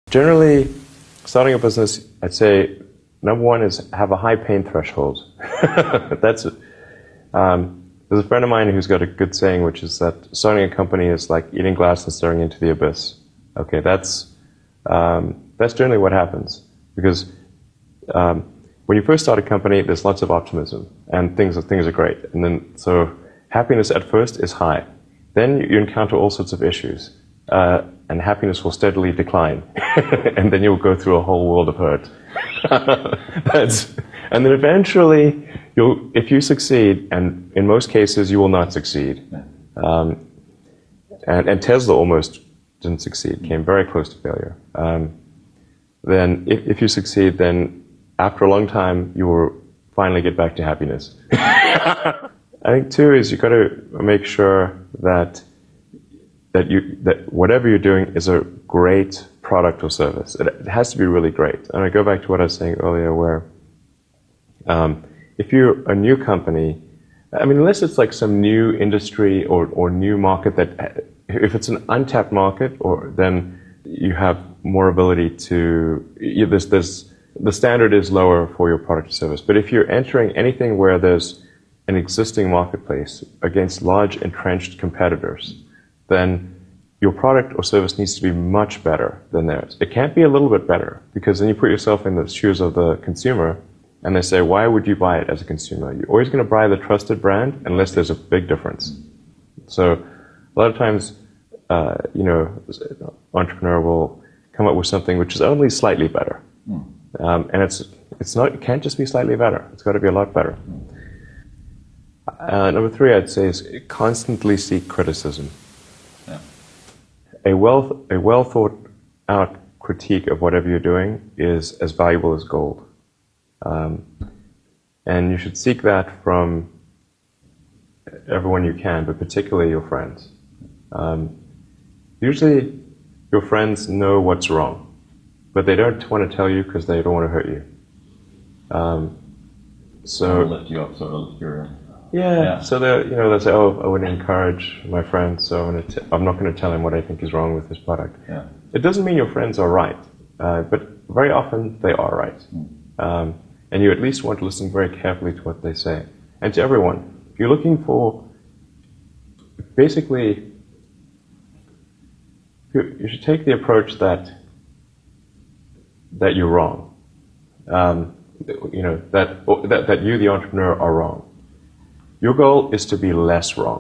Generally, starting a business, I'd say number one is have a high pain threshold. There's a friend of mine who's got a good saying, which is that starting a company is like eating glass and staring into the abyss. Okay, that's generally what happens, because when you first start a company, there's lots of optimism and things are great, and then so happiness at first is high. Then you encounter all sorts of issues, and happiness will steadily decline, and then you'll go through a whole world of hurt. And then eventually, if you succeed, and in most cases you will not succeed, and Tesla almost didn't succeed, came very close to failure. Then if you succeed, then after a long time you will finally get back to happiness. I think too is you've got to make sure that whatever you're doing is a great product or service. It has to be really great. And I go back to what I was saying earlier, where if you're a new company, I mean, unless it's like some new industry or new market that, if it's an untapped market, then you have more ability to, the standard is lower for your product or service. But if you're entering anything where there's an existing marketplace against large entrenched competitors, then your product or service needs to be much better than theirs. It can't be a little bit better, because then you put yourself in the shoes of the consumer, and they say, why would you buy it as a consumer? You're always going to buy the trusted brand unless there's a big difference. So a lot of times, entrepreneur will come up with something which is only slightly better. And it can't just be slightly better. It's got to be a lot better. Number three, I'd say, is constantly seek criticism. Yeah. A well thought out critique of whatever you're doing is as valuable as gold. And you should seek that from everyone you can, but particularly your friends. Usually your friends know what's wrong, but they don't want to tell you because they don't want to hurt you. So lift you up, sort of your. Yeah. So they'll say, "Oh, I wouldn't encourage my friend, so I'm not going to tell him what I think is wrong with his product." Yeah. It doesn't mean your friends are right, but very often they are right, and you at least want to listen very carefully to what they say, and to everyone. If you're looking for, basically, you should take the approach that you're wrong. That you, the entrepreneur, are wrong. Your goal is to be less wrong.